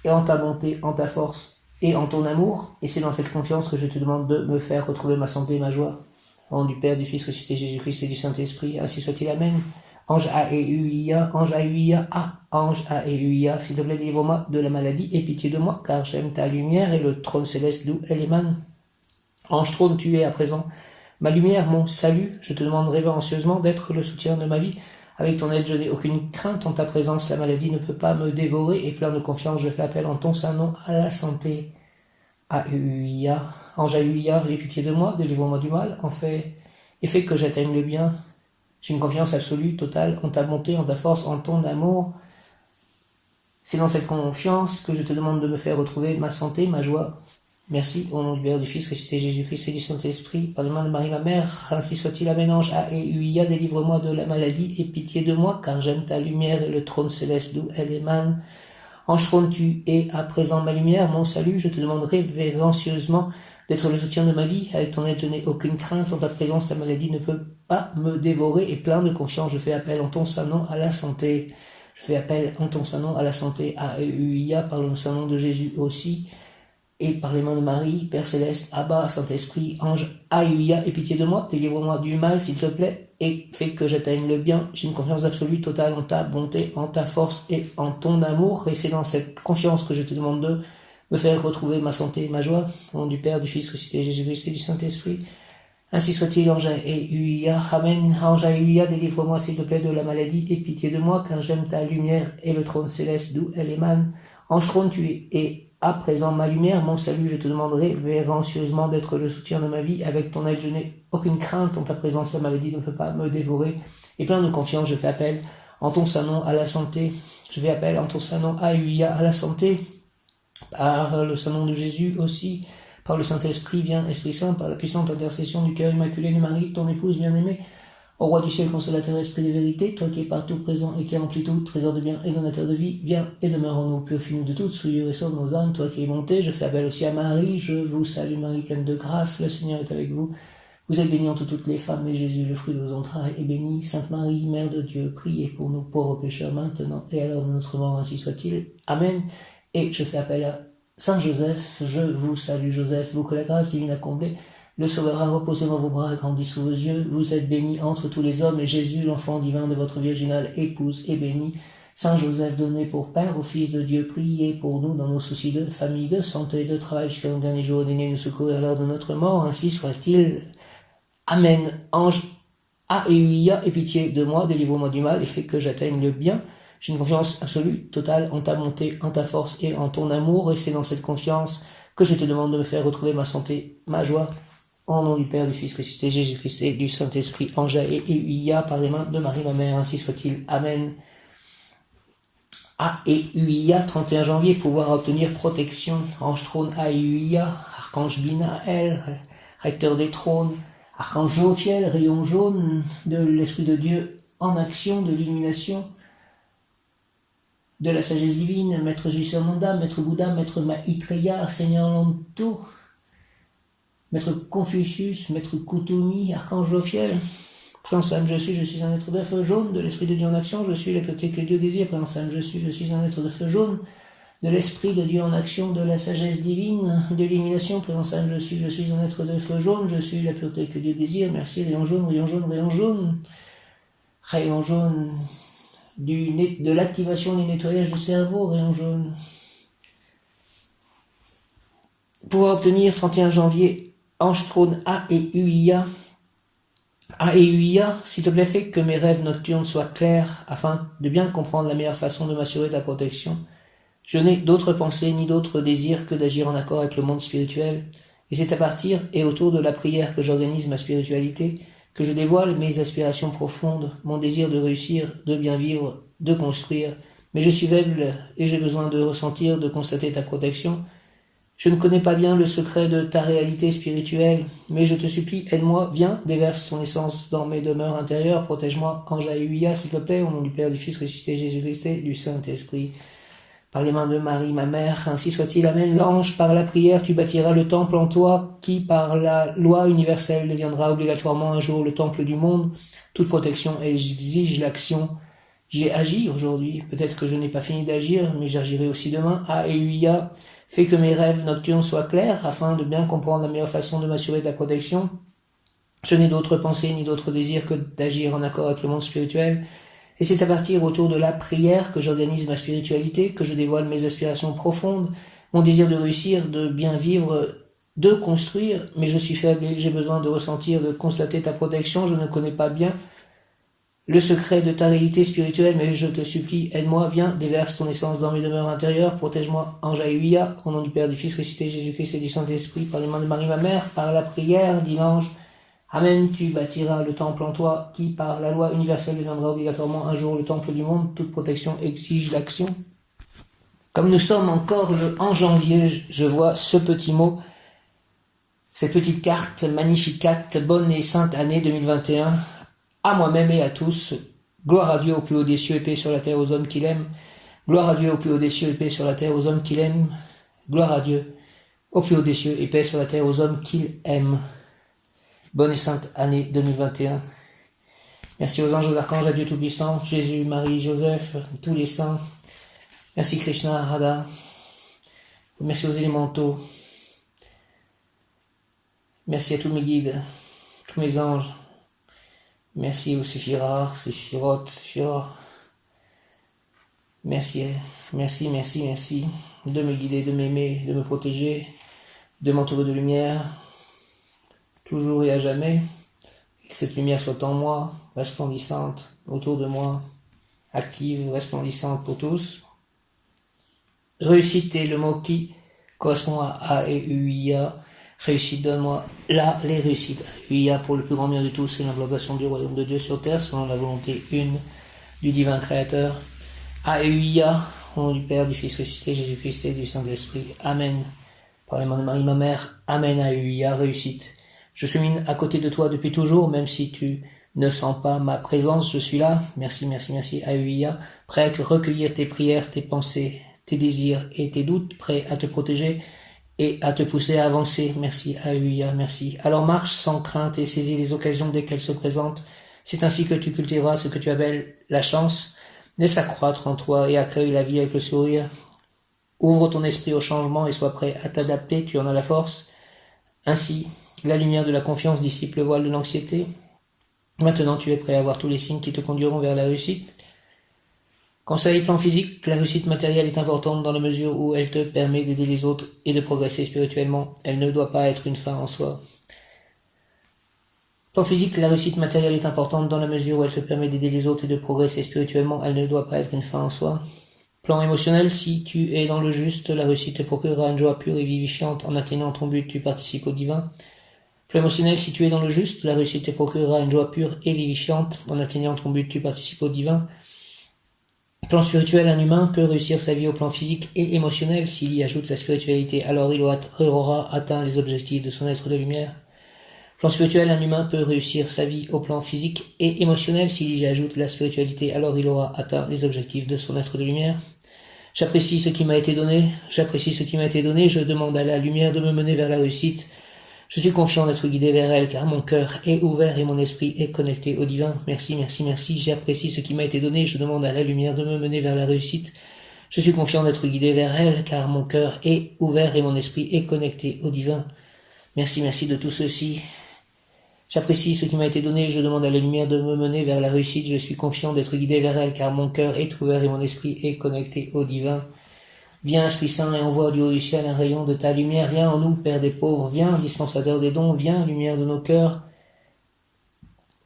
Et en ta bonté, en ta force et en ton amour. Et c'est dans cette confiance que je te demande de me faire retrouver ma santé et ma joie. Au nom du Père, du Fils, ressuscité Jésus-Christ et du Saint-Esprit, ainsi soit-il. Amen. Ange Aïe, ange Aïe, ange Aïe, s'il te plaît, délivre-moi de la maladie et pitié de moi, car j'aime ta lumière et le trône céleste d'où elle émane. Ange trône, tu es à présent ma lumière, mon salut, je te demande révérencieusement d'être le soutien de ma vie. Avec ton aide, je n'ai aucune crainte en ta présence, la maladie ne peut pas me dévorer, et plein de confiance, je fais appel en ton saint nom à la santé. Aïe, ange Aïe, aie pitié de moi, délivre-moi du mal, et fais que j'atteigne le bien. J'ai une confiance absolue, totale, en ta bonté, en ta force, en ton amour. C'est dans cette confiance que je te demande de me faire retrouver ma santé, ma joie. Merci, au nom du Père, du Fils, ressuscité Jésus-Christ et du Saint-Esprit, par les mains de Marie, ma mère, ainsi soit-il. Amen. Ange Aïe, délivre-moi de la maladie et pitié de moi, car j'aime ta lumière et le trône céleste d'où elle émane. Ange trône, tu es à présent ma lumière, mon salut, je te demande révérencieusement d'être le soutien de ma vie. Avec ton aide, je n'ai aucune crainte. En ta présence, la maladie ne peut pas me dévorer, et plein de confiance, je fais appel en ton saint nom à la santé. Je fais appel en ton saint nom à la santé. Aïe, par le saint nom de Jésus aussi. Et par les mains de Marie, Père Céleste, Abba, Saint-Esprit, Ange, Aïe, aie pitié de moi, délivre-moi du mal, s'il te plaît, et fais que j'atteigne le bien. J'ai une confiance absolue, totale, en ta bonté, en ta force et en ton amour, et c'est dans cette confiance que je te demande de me faire retrouver ma santé et ma joie. Au nom du Père, du Fils, ressuscité Jésus-Christ et du Saint-Esprit. Ainsi soit-il, Ange Aïe, Amen. Ange Aïe, délivre-moi, s'il te plaît, de la maladie, et pitié de moi, car j'aime ta lumière et le trône céleste d'où elle émane. Ange trône, tu es à présent ma lumière, mon salut, je te demanderai révérencieusement d'être le soutien de ma vie. Avec ton aide, je n'ai aucune crainte en ta présence, la maladie ne peut pas me dévorer. Et plein de confiance, je fais appel en ton saint nom à la santé. Je fais appel en ton saint nom Aïe, à la santé. Par le saint nom de Jésus aussi, par le Saint-Esprit, viens, Esprit Saint, par la puissante intercession du cœur immaculé de Marie, ton épouse bien-aimée. Ô roi du ciel, consolateur, esprit de vérité, toi qui es partout présent et qui remplis tout, trésor de bien et donateur de vie, viens et demeure en nous, purifie-nous de toute souillure et sauve nos âmes, toi qui es montée, je fais appel aussi à Marie, je vous salue Marie, pleine de grâce, le Seigneur est avec vous. Vous êtes bénie entre toutes les femmes, et Jésus, le fruit de vos entrailles, est béni. Sainte Marie, Mère de Dieu, priez pour nous pauvres pécheurs maintenant et à l'heure de notre mort, ainsi soit-il. Amen. Et je fais appel à Saint Joseph, je vous salue Joseph, vous que la grâce divine a comblé. Le Sauveur a reposé dans vos bras et grandi sous vos yeux. Vous êtes béni entre tous les hommes, et Jésus, l'enfant divin de votre virginale épouse, est béni. Saint Joseph, donné pour Père au Fils de Dieu, priez pour nous dans nos soucis de famille, de santé, de travail, jusqu'à nos derniers jours, daignez nous secourir à l'heure de notre mort, ainsi soit-il. Amen. Ange Aïe, aie pitié de moi, délivre-moi du mal, et fais que j'atteigne le bien. J'ai une confiance absolue, totale, en ta bonté, en ta force et en ton amour, et c'est dans cette confiance que je te demande de me faire retrouver ma santé, ma joie. Au nom du Père, du Fils, ressuscité Jésus-Christ et du Saint-Esprit, Ange Aïe, par les mains de Marie, ma mère, ainsi soit-il. Amen. Aïe, 31 janvier, pouvoir obtenir protection. Ange trône Aïe, archange Binaël, recteur des trônes, archange Jophiel, rayon jaune de l'Esprit de Dieu en action, de l'illumination, de la sagesse divine, Maître Jisananda, Maître Bouddha, Maître Maitreya, Seigneur Lanto, Maître Confucius, Maître Kuthumi, Archange Jophiel, Prénom Sam, je suis un être de feu jaune, de l'Esprit de Dieu en action, je suis la pureté que Dieu désire. Prénom Sam, je suis un être de feu jaune, de l'Esprit de Dieu en action, de la sagesse divine, de l'illumination. Prénom Sam, je suis un être de feu jaune, je suis la pureté que Dieu désire. Merci, rayon jaune, rayon jaune, rayon jaune. Rayon jaune de l'activation du nettoyage du cerveau, rayon jaune. Pour obtenir 31 janvier, Ange trône Aïe, s'il te plaît, fais que mes rêves nocturnes soient clairs, afin de bien comprendre la meilleure façon de m'assurer ta protection. Je n'ai d'autres pensées ni d'autres désirs que d'agir en accord avec le monde spirituel, et c'est à partir et autour de la prière que j'organise ma spiritualité, que je dévoile mes aspirations profondes, mon désir de réussir, de bien vivre, de construire. Mais je suis faible et j'ai besoin de ressentir, de constater ta protection. Je ne connais pas bien le secret de ta réalité spirituelle, mais je te supplie, aide-moi, viens, déverse ton essence dans mes demeures intérieures, protège-moi, Ange Aïe, s'il te plaît, au nom du Père, du Fils ressuscité Jésus-Christ et du Saint-Esprit. par les mains de Marie, ma mère, ainsi soit-il, amen. L'ange, par la prière, tu bâtiras le temple en toi, qui, par la loi universelle, deviendra obligatoirement un jour le temple du monde. Toute protection exige l'action. J'ai agi aujourd'hui, peut-être que je n'ai pas fini d'agir, mais j'agirai aussi demain. Aeuia, fais que mes rêves nocturnes soient clairs, afin de bien comprendre la meilleure façon de m'assurer ta protection. Je n'ai d'autre pensée ni d'autre désir que d'agir en accord avec le monde spirituel. Et c'est à partir autour de la prière que j'organise ma spiritualité, que je dévoile mes aspirations profondes, mon désir de réussir, de bien vivre, de construire. Mais je suis faible et j'ai besoin de ressentir, de constater ta protection. Je ne connais pas bien le secret de ta réalité spirituelle, mais je te supplie, aide-moi, viens, déverse ton essence dans mes demeures intérieures, protège-moi, ange Aeuia, au nom du Père, du Fils, ressuscité, Jésus-Christ et du Saint-Esprit, par les mains de Marie, ma mère, par la prière, dit l'ange. Amen, tu bâtiras le temple en toi, qui par la loi universelle deviendra obligatoirement un jour le temple du monde. Toute protection exige l'action. Comme nous sommes encore en janvier, je vois ce petit mot, cette petite carte, Magnificat, bonne et sainte année 2021, à moi-même et à tous. Gloire à Dieu au plus haut des cieux et paix sur la terre aux hommes qu'il aime. Gloire à Dieu au plus haut des cieux et paix sur la terre aux hommes qu'il aime. Gloire à Dieu au plus haut des cieux et paix sur la terre aux hommes qu'il aime. Bonne et sainte année 2021. Merci aux anges, aux archanges, à Dieu Tout-Puissant, Jésus, Marie, Joseph, tous les saints. Merci Krishna, Radha. Merci aux élémentaux. Merci à tous mes guides, tous mes anges. Merci aux Séphirah, Séphirot, Séphirah. Merci de me guider, de m'aimer, de me protéger, de m'entourer de lumière. Toujours et à jamais, que cette lumière soit en moi, resplendissante autour de moi, active, resplendissante pour tous. Réussite est le mot qui correspond à Aeuia. Réussite, donne-moi là les réussites. Aeuia pour le plus grand bien de tous, c'est l'implantation du royaume de Dieu sur terre, selon la volonté une du divin créateur. Aeuia, au nom du Père, du Fils ressuscité, Jésus-Christ et du Saint-Esprit. Amen. Par les mains de Marie, ma mère. Amen, Aeuia, réussite. Je chemine à côté de toi depuis toujours, même si tu ne sens pas ma présence, je suis là. Merci, Aeuia, prêt à recueillir tes prières, tes pensées, tes désirs et tes doutes, prêt à te protéger et à te pousser à avancer. Merci, Aeuia, merci. Alors marche sans crainte et saisis les occasions dès qu'elles se présentent. C'est ainsi que tu cultiveras ce que tu appelles la chance. Laisse accroître en toi et accueille la vie avec le sourire. Ouvre ton esprit au changement et sois prêt à t'adapter, tu en as la force. Ainsi, la lumière de la confiance dissipe le voile de l'anxiété. Maintenant, tu es prêt à voir tous les signes qui te conduiront vers la réussite. Conseil plan physique, la réussite matérielle est importante dans la mesure où elle te permet d'aider les autres et de progresser spirituellement. Elle ne doit pas être une fin en soi. Plan physique, la réussite matérielle est importante dans la mesure où elle te permet d'aider les autres et de progresser spirituellement. Elle ne doit pas être une fin en soi. Plan émotionnel, si tu es dans le juste, la réussite te procurera une joie pure et vivifiante. En atteignant ton but, tu participes au divin. Plan émotionnel, si tu es dans le juste, la réussite te procurera une joie pure et vivifiante. En atteignant ton but, tu participes au divin. Plan spirituel, un humain peut réussir sa vie au plan physique et émotionnel. S'il y ajoute la spiritualité, alors il aura atteint les objectifs de son être de lumière. Plan spirituel, un humain peut réussir sa vie au plan physique et émotionnel. S'il y ajoute la spiritualité, alors il aura atteint les objectifs de son être de lumière. J'apprécie ce qui m'a été donné, je demande à la lumière de me mener vers la réussite. Je suis confiant d'être guidé vers elle, car mon cœur est ouvert et mon esprit est connecté au divin. Merci, j'apprécie ce qui m'a été donné, je demande à la lumière de me mener vers la réussite. Je suis confiant d'être guidé vers elle, car mon cœur est ouvert et mon esprit est connecté au divin. Merci de tout ceci. J'apprécie ce qui m'a été donné, je demande à la lumière de me mener vers la réussite. Je suis confiant d'être guidé vers elle, car mon cœur est ouvert et mon esprit est connecté au divin. Viens, Esprit Saint, et envoie du haut du ciel un rayon de ta lumière. Viens en nous, Père des pauvres. Viens, dispensateur des dons. Viens, lumière de nos cœurs.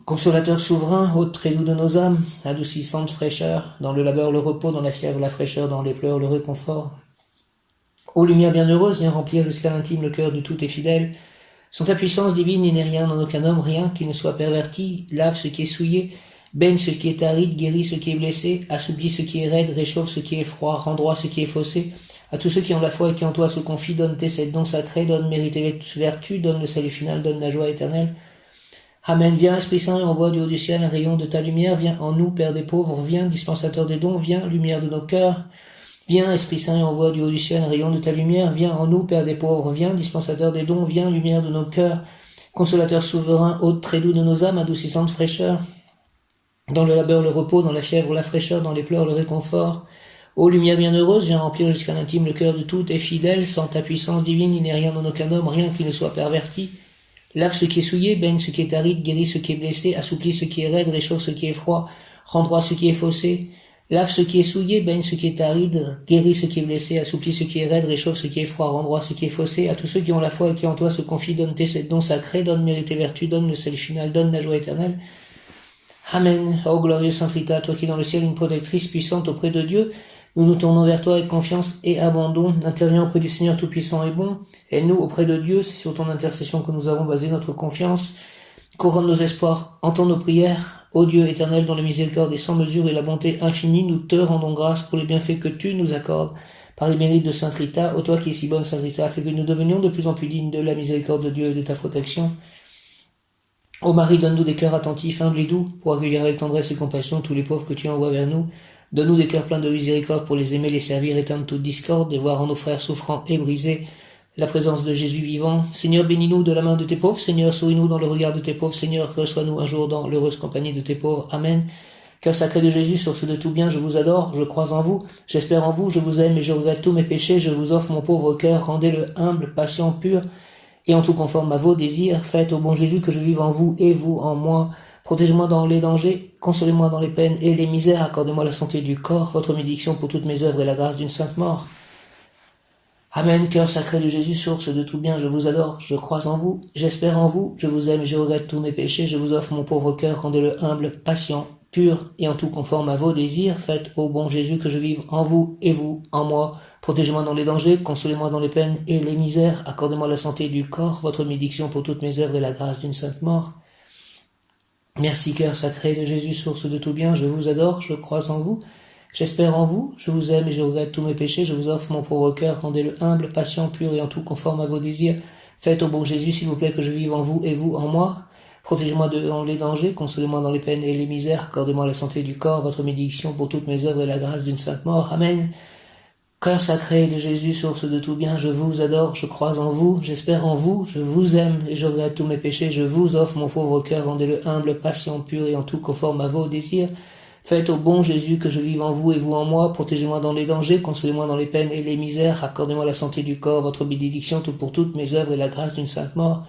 Consolateur souverain, hôte très doux de nos âmes, adoucissante fraîcheur. Dans le labeur, le repos, dans la fièvre, la fraîcheur, dans les pleurs, le réconfort. Ô lumière bienheureuse, viens remplir jusqu'à l'intime le cœur de tout tes fidèles. Sans ta puissance divine, il n'est rien en aucun homme, rien qui ne soit perverti. Lave ce qui est souillé, baigne ce qui est aride, guérit ce qui est blessé, assouplit ce qui est raide, réchauffe ce qui est froid, rend droit ce qui est faussé. À tous ceux qui ont la foi et qui en toi se confient, donne tes sept dons sacrés, donne mérite et vertu, donne le salut final, donne la joie éternelle. Amen. Viens, Esprit Saint, et envoie du haut du ciel un rayon de ta lumière. Viens en nous, Père des pauvres. Viens, dispensateur des dons. Viens, lumière de nos cœurs. Viens, Esprit Saint, et envoie du haut du ciel un rayon de ta lumière. Viens en nous, Père des pauvres. Viens, dispensateur des dons. Viens, lumière de nos cœurs. Consolateur souverain, hôte très doux de nos âmes, adoucissante fraîcheur. Dans le labeur, le repos, dans la fièvre, la fraîcheur, dans les pleurs, le réconfort. Ô lumière bienheureuse, viens remplir jusqu'à l'intime le cœur de tout tes fidèles. Sans ta puissance divine, il n'est rien en aucun homme, rien qui ne soit perverti. Lave ce qui est souillé, baigne ce qui est aride, guéris ce qui est blessé, assouplis ce qui est raide, réchauffe ce qui est froid, rend droit ce qui est faussé. Lave ce qui est souillé, baigne ce qui est aride, guéris ce qui est blessé, assouplis ce qui est raide, réchauffe ce qui est froid, rend droit ce qui est faussé. À tous ceux qui ont la foi et qui en toi se confient, donne tes dons sacrés, donne mérite et vertu, donne le salut final, donne la joie éternelle. Amen. Ô glorieux Sainte Rita, toi qui es dans le ciel une protectrice puissante auprès de Dieu, nous nous tournons vers toi avec confiance et abandon. Interviens auprès du Seigneur Tout-Puissant et bon. Aide-nous auprès de Dieu, c'est sur ton intercession que nous avons basé notre confiance. Couronne nos espoirs, entends nos prières. Ô Dieu éternel, dont la miséricorde est sans mesure et la bonté infinie, nous te rendons grâce pour les bienfaits que tu nous accordes par les mérites de Sainte Rita. Ô toi qui es si bonne, Sainte Rita, fais que nous devenions de plus en plus dignes de la miséricorde de Dieu et de ta protection. Ô Marie, donne-nous des cœurs attentifs, humbles et doux, pour accueillir avec tendresse et compassion tous les pauvres que tu envoies vers nous. Donne-nous des cœurs pleins de miséricorde pour les aimer, les servir, éteindre toute discorde, et voir en nos frères souffrants et brisés la présence de Jésus vivant. Seigneur, bénis-nous de la main de tes pauvres. Seigneur, souris-nous dans le regard de tes pauvres. Seigneur, reçois-nous un jour dans l'heureuse compagnie de tes pauvres. Amen. Cœur sacré de Jésus, source de tout bien, je vous adore, je crois en vous, j'espère en vous, je vous aime et je regrette tous mes péchés. Je vous offre mon pauvre cœur, rendez-le humble, patient, pur, et en tout conforme à vos désirs. Faites au bon Jésus que je vive en vous et vous en moi. Protégez-moi dans les dangers, consolez-moi dans les peines et les misères, accordez-moi la santé du corps, votre bénédiction pour toutes mes œuvres et la grâce d'une sainte mort. Amen, cœur sacré de Jésus, source de tout bien, je vous adore, je crois en vous, j'espère en vous, je vous aime et je regrette tous mes péchés, je vous offre mon pauvre cœur, rendez-le humble, patient, pur et en tout conforme à vos désirs. Faites au bon Jésus que je vive en vous et vous en moi. Protégez-moi dans les dangers, consolez-moi dans les peines et les misères, accordez-moi la santé du corps, votre bénédiction pour toutes mes œuvres et la grâce d'une sainte mort. Merci, cœur sacré de Jésus, source de tout bien, je vous adore, je crois en vous, j'espère en vous, je vous aime et je regrette tous mes péchés, je vous offre mon pauvre cœur, rendez-le humble, patient, pur et en tout conforme à vos désirs. Faites au bon Jésus, s'il vous plaît, que je vive en vous et vous en moi. Protégez-moi dans les dangers, consolez-moi dans les peines et les misères, accordez-moi la santé du corps, votre bénédiction pour toutes mes œuvres et la grâce d'une sainte mort. Amen. Cœur sacré de Jésus, source de tout bien, je vous adore, je crois en vous, j'espère en vous, je vous aime et je regrette tous mes péchés, je vous offre mon pauvre cœur, rendez-le humble, patient, pur et en tout conforme à vos désirs. Faites au bon Jésus que je vive en vous et vous en moi, protégez-moi dans les dangers, consolez-moi dans les peines et les misères, accordez-moi la santé du corps, votre bénédiction pour toutes mes œuvres et la grâce d'une sainte mort.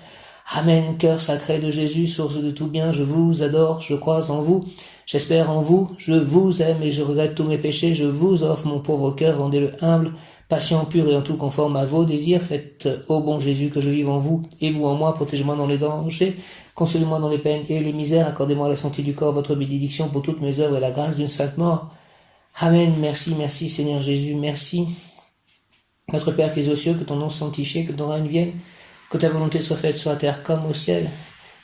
Amen, cœur sacré de Jésus, source de tout bien, je vous adore, je crois en vous, j'espère en vous, je vous aime et je regrette tous mes péchés, je vous offre mon pauvre cœur, rendez-le humble, patient, pur et en tout conforme à vos désirs. Faites au bon Jésus que je vive en vous et vous en moi, protégez-moi dans les dangers, consolez-moi dans les peines et les misères, accordez-moi la santé du corps, votre bénédiction pour toutes mes œuvres et la grâce d'une sainte mort. Amen, merci, merci Seigneur Jésus, merci. Notre Père qui es aux cieux, que ton nom soit sanctifié, que ton règne vienne, que ta volonté soit faite sur la terre comme au ciel.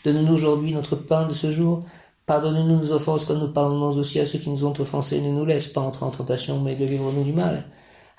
Donne-nous aujourd'hui notre pain de ce jour. Pardonne-nous nos offenses comme nous pardonnons aussi à ceux qui nous ont offensés. Ne nous laisse pas entrer en tentation, mais délivre-nous du mal.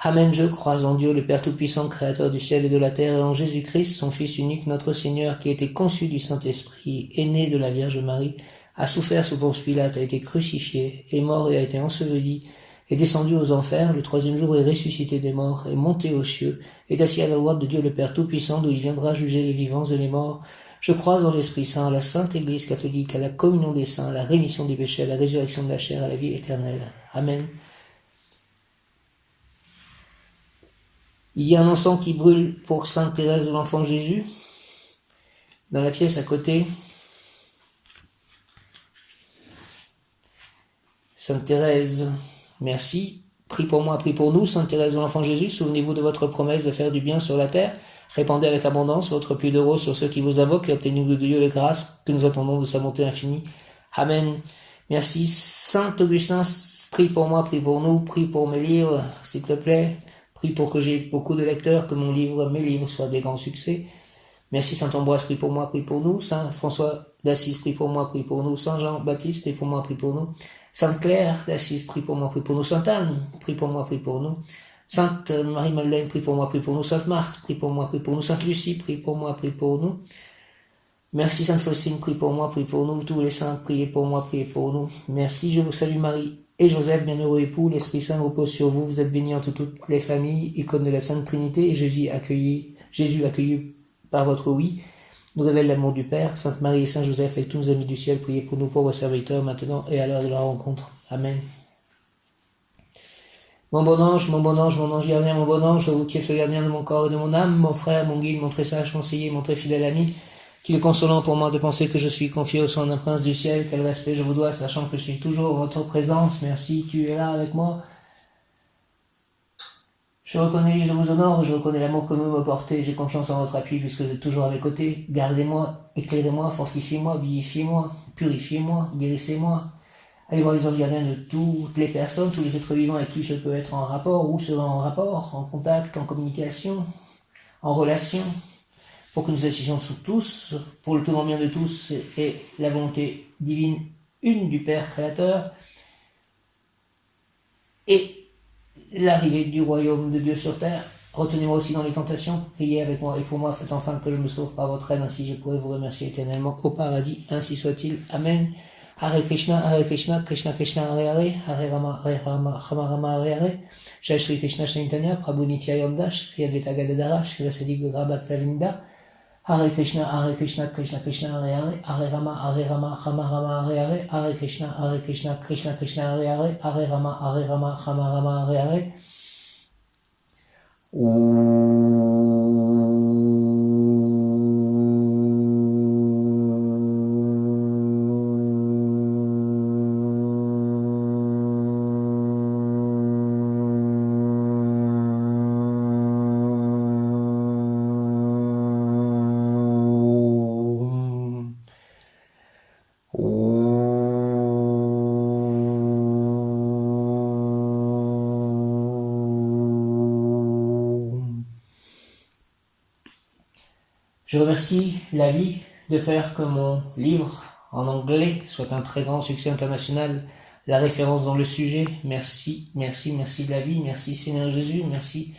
Amen. Je crois en Dieu, le Père Tout-Puissant, Créateur du ciel et de la terre, et en Jésus-Christ, son Fils unique, notre Seigneur, qui a été conçu du Saint-Esprit, est né de la Vierge Marie, a souffert sous Ponce Pilate, a été crucifié, est mort et a été enseveli, est descendu aux enfers, le troisième jour est ressuscité des morts, est monté aux cieux, est assis à la droite de Dieu le Père Tout-Puissant, d'où il viendra juger les vivants et les morts. Je crois en l'Esprit Saint, à la Sainte Église catholique, à la communion des saints, à la rémission des péchés, à la résurrection de la chair, à la vie éternelle. Amen. Il y a un encens qui brûle pour Sainte Thérèse de l'Enfant Jésus. Dans la pièce à côté, Sainte Thérèse, merci. Prie pour moi, prie pour nous. Sainte Thérèse de l'Enfant Jésus, souvenez-vous de votre promesse de faire du bien sur la terre. Répandez avec abondance votre pluie de roses sur ceux qui vous invoquent et obtenez de Dieu les grâces que nous attendons de sa bonté infinie. Amen. Merci. Saint Augustin, prie pour moi, prie pour nous, prie pour mes livres, s'il te plaît. Prie pour que j'ai beaucoup de lecteurs, que mes livres soient des grands succès. Merci Saint Ambroise, prie pour moi, prie pour nous. Saint François d'Assise, prie pour moi, prie pour nous. Saint Jean-Baptiste, prie pour moi, prie pour nous. Sainte Claire d'Assise, prie pour moi, prie pour nous. Sainte Anne, prie pour moi, prie pour nous. Sainte Marie-Madeleine, prie pour moi, prie pour nous. Sainte Marthe, prie pour moi, prie pour nous. Sainte Lucie, prie pour moi, prie pour nous. Merci Sainte Faustine, prie pour moi, prie pour nous. Tous les saints, priez pour moi, priez pour nous. Merci, je vous salue Marie, et Joseph, bienheureux époux, l'Esprit Saint repose sur vous, vous êtes bénie entre toutes les familles, icône de la Sainte Trinité, et Jésus accueilli par votre oui, nous révèle l'amour du Père. Sainte Marie et Saint Joseph, avec tous nos amis du ciel, priez pour nous pauvres serviteurs, maintenant et à l'heure de la rencontre. Amen. Mon bon ange gardien, mon bon ange, vous qui êtes le gardien de mon corps et de mon âme, mon frère, mon guide, mon très sage conseiller, mon très fidèle ami, qu'il est consolant pour moi de penser que je suis confié au sein d'un prince du ciel, quel respect je vous dois, sachant que je suis toujours en votre présence. Merci, tu es là avec moi. Je reconnais, je vous honore, je reconnais l'amour que vous me portez, j'ai confiance en votre appui puisque vous êtes toujours à mes côtés. Gardez-moi, éclairez-moi, fortifiez-moi, vivifiez-moi, purifiez-moi, guérissez-moi. Allez voir les anges gardiens de toutes les personnes, tous les êtres vivants avec qui je peux être en rapport, ou serai en rapport, en contact, en communication, en relation, pour que nous agissions sous tous, pour le plus grand bien de tous, et la volonté divine, une du Père créateur, et l'arrivée du royaume de Dieu sur terre. Retenez-moi aussi dans les tentations, priez avec moi et pour moi, faites enfin que je me sauve par votre aide, ainsi je pourrai vous remercier éternellement au paradis, ainsi soit-il. Amen. Hare Krishna, Krishna Krishna, Hare Hare, Hare Rama, Rama Rama, Hare Hare, Jai Shri Krishna Chaitanya, Prabhu Nityananda, Shri Advaita Gadadara, Shri Vasadi Gaura Bhaktavinda, Hare Krishna, Krishna Krishna, Hare Hare, Hare Rama, Rama Rama, Hare Hare, Hare Krishna, Krishna Krishna, Hare Hare, Hare Rama, Rama Rama, Hare Hare. Je remercie la vie de faire que mon livre en anglais soit un très grand succès international, la référence dans le sujet. Merci de la vie, merci Seigneur Jésus, merci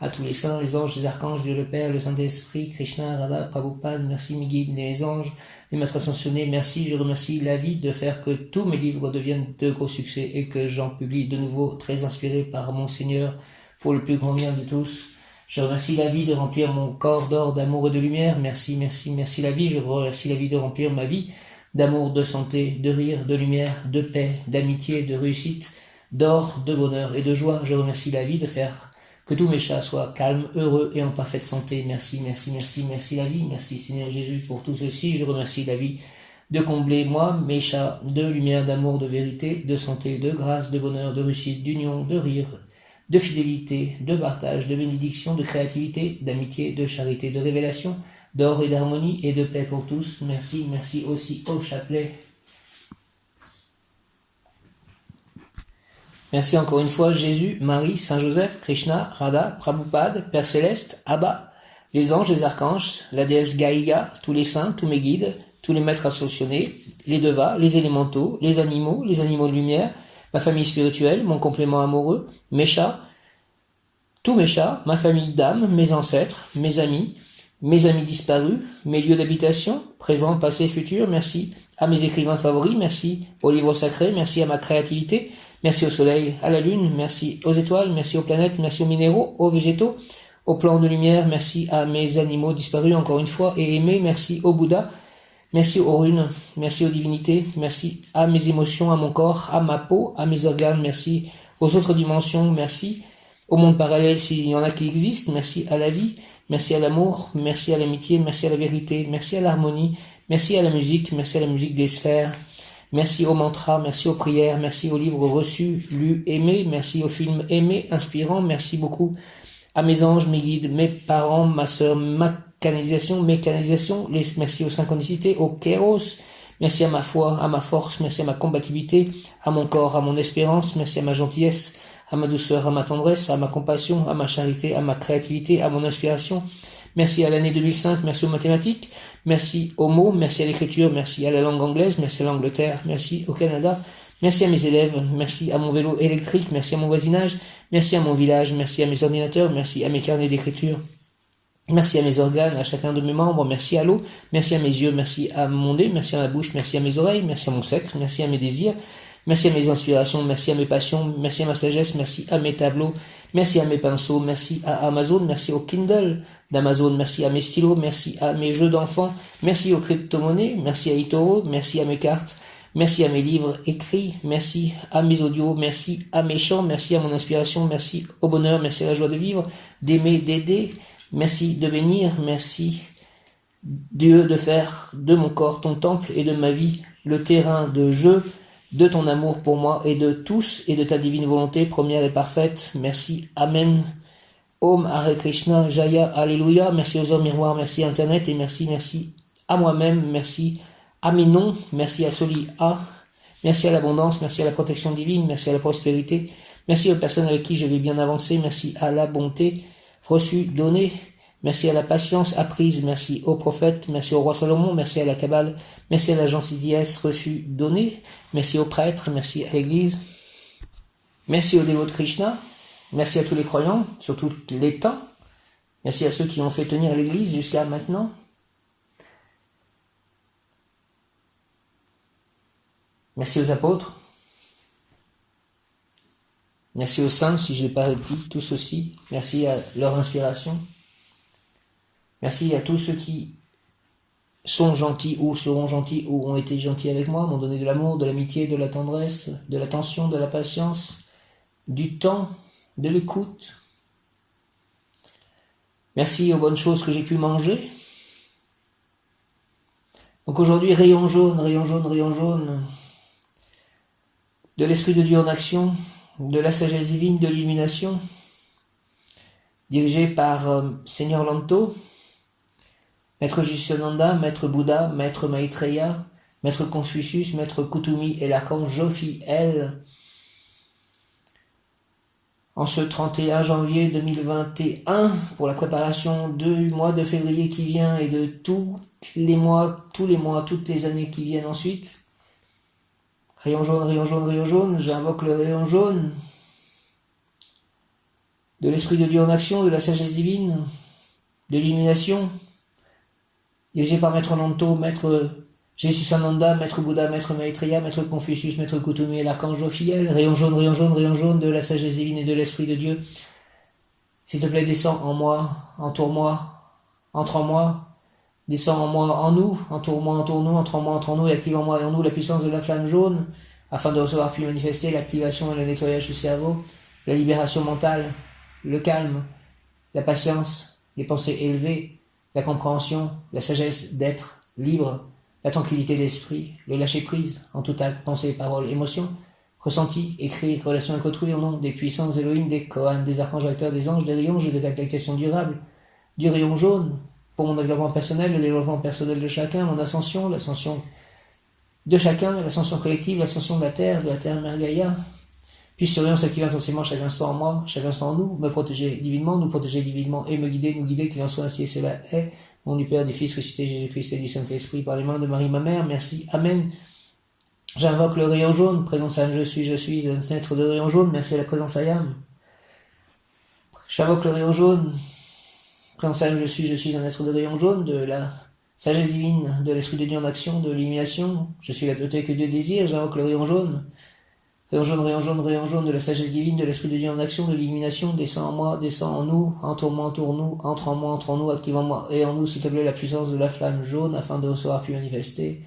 à tous les saints, les anges, les archanges, Dieu le Père, le Saint-Esprit, Krishna, Radha, Prabhupada, merci mes guides, les anges, les maîtres ascensionnés, merci, je remercie la vie de faire que tous mes livres deviennent de gros succès et que j'en publie de nouveau très inspiré par mon Seigneur pour le plus grand bien de tous. Je remercie la vie de remplir mon corps d'or, d'amour et de lumière. Merci la vie. Je remercie la vie de remplir ma vie d'amour, de santé, de rire, de lumière, de paix, d'amitié, de réussite, d'or, de bonheur et de joie. Je remercie la vie de faire que tous mes chats soient calmes, heureux et en parfaite santé. Merci la vie. Merci Seigneur Jésus pour tout ceci. Je remercie la vie de combler moi, mes chats, de lumière, d'amour, de vérité, de santé, de grâce, de bonheur, de réussite, d'union, de rire, de fidélité, de partage, de bénédiction, de créativité, d'amitié, de charité, de révélation, d'or et d'harmonie et de paix pour tous. Merci aussi au chapelet. Merci encore une fois Jésus, Marie, Saint Joseph, Krishna, Radha, Prabhupada, Père Céleste, Abba, les anges, les archanges, la déesse Gaïa, tous les saints, tous mes guides, tous les maîtres associés, les devas, les élémentaux, les animaux de lumière, ma famille spirituelle, mon complément amoureux, mes chats, tous mes chats, ma famille d'âmes, mes ancêtres, mes amis disparus, mes lieux d'habitation, présents, passés, futurs. Merci à mes écrivains favoris, merci aux livres sacrés, merci à ma créativité, merci au soleil, à la lune, merci aux étoiles, merci aux planètes, merci aux minéraux, aux végétaux, aux plans de lumière, merci à mes animaux disparus encore une fois et aimés, merci au Bouddha, merci aux runes, merci aux divinités, merci à mes émotions, à mon corps, à ma peau, à mes organes, merci aux autres dimensions, merci au monde parallèle s'il y en a qui existent, merci à la vie, merci à l'amour, merci à l'amitié, merci à la vérité, merci à l'harmonie, merci à la musique des sphères, merci aux mantras, merci aux prières, merci aux livres reçus, lus, aimés, merci aux films aimés, inspirants, merci beaucoup à mes anges, mes guides, mes parents, ma sœur, mes canalisations, merci aux synchronicités, aux kéros, merci à ma foi, à ma force, merci à ma combativité, à mon corps, à mon espérance, merci à ma gentillesse, à ma douceur, à ma tendresse, à ma compassion, à ma charité, à ma créativité, à mon inspiration. Merci à l'année 2005, merci aux mathématiques, merci aux mots, merci à l'écriture, merci à la langue anglaise, merci à l'Angleterre, merci au Canada, merci à mes élèves, merci à mon vélo électrique, merci à mon voisinage, merci à mon village, merci à mes ordinateurs, merci à mes carnets d'écriture. Merci à mes organes, à chacun de mes membres, merci à l'eau, merci à mes yeux, merci à mon nez, merci à ma bouche, merci à mes oreilles, merci à mon sexe, merci à mes désirs, Merci à mes inspirations, merci à mes passions, merci à ma sagesse, merci à mes tableaux, merci à mes pinceaux, merci à Amazon, merci au Kindle d'Amazon, merci à mes stylos, merci à mes jeux d'enfants, merci aux crypto-monnaies, merci à eToro, merci à mes cartes, merci à mes livres écrits, merci à mes audios, merci à mes chants, merci à mon inspiration, merci au bonheur, merci à la joie de vivre, d'aimer, d'aider, merci de bénir, merci Dieu de faire de mon corps ton temple et de ma vie le terrain de jeu de ton amour pour moi et de tous et de ta divine volonté première et parfaite. Merci. Amen. Om Hare Krishna, Jaya, Alléluia. Merci aux hommes miroirs, merci à Internet et merci à moi-même, merci à mes noms, merci à Soli A, merci à l'abondance, merci à la protection divine, merci à la prospérité, merci aux personnes avec qui je vais bien avancer, merci à la bonté reçue, donnée, merci à la patience apprise, merci au prophète, merci au roi Salomon, merci à la Kabbale, merci à l'agence IDS reçue, donnée, merci aux prêtres, merci à l'église, merci aux dévots de Krishna, merci à tous les croyants, sur tous les temps, merci à ceux qui ont fait tenir l'église jusqu'à maintenant. Merci aux apôtres. Merci aux saints, si je ne l'ai pas dit, tous aussi. Merci à leur inspiration. Merci à tous ceux qui sont gentils ou seront gentils ou ont été gentils avec moi, m'ont donné de l'amour, de l'amitié, de la tendresse, de l'attention, de la patience, du temps, de l'écoute. Merci aux bonnes choses que j'ai pu manger. Donc aujourd'hui, rayon jaune, rayon jaune, rayon jaune, de l'Esprit de Dieu en action, de la sagesse divine, de l'illumination, dirigé par Seigneur Lanto, Maître Jusyananda, Maître Bouddha, Maître Maitreya, Maître Confucius, Maître Kutumi et l'archange Jophiel, en ce 31 janvier 2021, pour la préparation du mois de février qui vient et de tous les mois, toutes les années qui viennent ensuite. Rayon jaune, rayon jaune, rayon jaune, j'invoque le rayon jaune de l'Esprit de Dieu en action, de la sagesse divine, de l'illumination, dirigé par Maître Nanto, Maître Jesusananda, Maître Bouddha, Maître Maitreya, Maître Confucius, Maître Kutumi et l'archange Jophiel, rayon jaune, rayon jaune, rayon jaune de la sagesse divine et de l'Esprit de Dieu. S'il te plaît, descends en moi, entoure-moi, entre en moi, descends en moi, en nous, entoure-moi, entoure-nous, entre en moi, entre en nous, et active en moi et en nous la puissance de la flamme jaune, afin de recevoir puis manifester l'activation et le nettoyage du cerveau, la libération mentale, le calme, la patience, les pensées élevées, la compréhension, la sagesse d'être libre, la tranquillité d'esprit, le lâcher-prise en tout acte, pensée, parole, émotion, ressenti, écrit, relation avec autrui au nom des puissances Elohim, des Kohan, des archanges acteurs, des anges, des rayons, de l'application durable, du rayon jaune, pour mon développement personnel, le développement personnel de chacun, mon ascension, l'ascension de chacun, l'ascension collective, l'ascension de la Terre Mère Gaïa. Puis ce rayon s'active intensément chaque instant en moi, chaque instant en nous, me protéger divinement, nous protéger divinement et me guider, nous guider, qu'il en soit ainsi et cela est. Au nom du Père, du Fils, ressuscité Jésus-Christ et du Saint-Esprit, par les mains de Marie ma mère, merci, Amen. J'invoque le rayon jaune, présence Âme, je suis, un être de rayon jaune, merci à la présence Ayam. J'invoque le rayon jaune, présence Âme, je suis un être de rayon jaune, de la sagesse divine, de l'Esprit de Dieu en action, de l'illumination, je suis la beauté que Dieu désire, j'invoque le rayon jaune. Rayon jaune, rayon jaune, rayon jaune de la sagesse divine, de l'Esprit de Dieu en action, de l'illumination, descend en moi, descend en nous, entoure-moi, entoure-nous, entre en moi, entre en nous, active en moi et en nous, s'il te plaît, la puissance de la flamme jaune, afin de recevoir puis manifester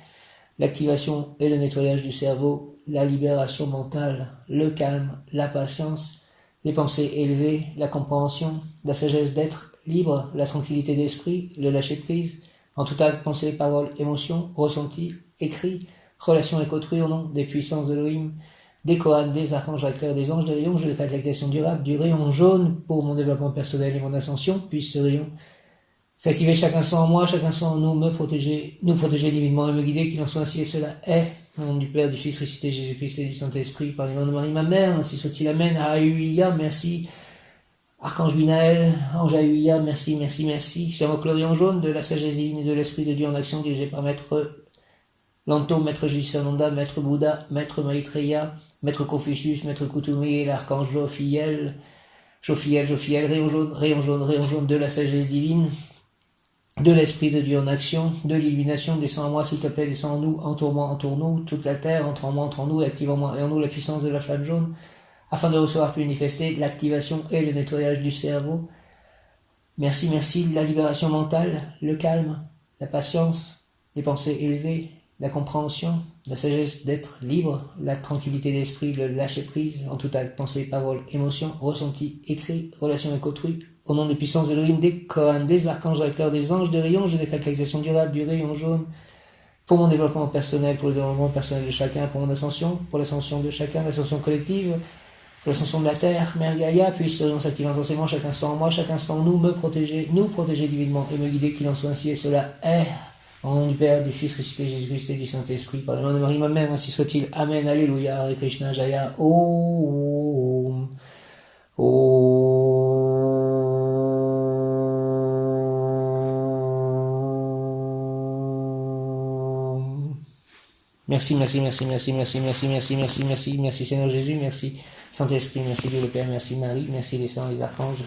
l'activation et le nettoyage du cerveau, la libération mentale, le calme, la patience, les pensées élevées, la compréhension, la sagesse d'être libre, la tranquillité d'esprit, le lâcher-prise, en tout acte, pensée, parole, émotion, ressenti, écrit, relation avec autrui au nom des puissances d'Elohim, des Kohan, des archanges acteurs, des anges, des rayons, je déclare l'activation durable du rayon jaune pour mon développement personnel et mon ascension, puisse ce rayon s'activer chaque instant en moi, chaque instant en nous, me protéger, nous protéger divinement et me guider, qu'il en soit ainsi et cela est. Au nom du Père, du Fils, ressuscité Jésus-Christ et du Saint-Esprit, par les mains de Marie ma mère, ainsi soit-il, Amen. Aïuia, merci. Archange Binaël, Ange Aïuia, merci, merci, merci. J'invoque le rayon jaune de la sagesse divine et de l'Esprit de Dieu en action, dirigé par Maître Lanto, Maître Jusyananda, Maître Bouddha, Maître Maitreya, Maître Confucius, Maître Kutumi, l'archange Jophiel, rayon jaune de la sagesse divine, de l'Esprit de Dieu en action, de l'illumination, descends en moi, s'il te plaît, descends en nous, entoure-moi, entoure-nous, toute la terre, entre en moi, entre en nous, et active en moi et en nous la puissance de la flamme jaune, afin de recevoir puis manifester l'activation et le nettoyage du cerveau. Merci, merci, la libération mentale, le calme, la patience, les pensées élevées, la compréhension, la sagesse d'être libre, la tranquillité d'esprit, le lâcher-prise, en tout acte, pensée, parole, émotion, ressenti, écrit, relation avec autrui. Au nom des puissances d'Elohim, des Kohan, des archanges recteurs, des anges, des rayons, je décrète l'expression durable du rayon jaune pour mon développement personnel, pour le développement personnel de chacun, pour mon ascension, pour l'ascension de chacun, l'ascension collective, pour l'ascension de la Terre, Mère Gaïa, puisse s'activer intensément, chaque instant en moi, chaque instant en nous, me protéger, nous protéger divinement et me guider, qu'il en soit ainsi, et cela est. Au nom du Père, du Fils ressuscité Jésus-Christ et du Saint-Esprit, par le nom de Marie, ma mère, ainsi soit-il. Amen, Alléluia, Hare Krishna, Jaya, Om. Merci, merci, merci, merci, merci, merci, merci, merci, merci, merci Seigneur Jésus, merci Saint-Esprit, merci Dieu le Père, merci Marie, merci les saints, les archanges,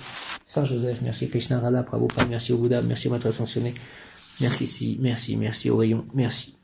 Saint Joseph, merci Krishna, Radha, Prabhupada, merci au Bouddha, merci au Maître Ascensionné, merci, merci, merci au rayon, merci.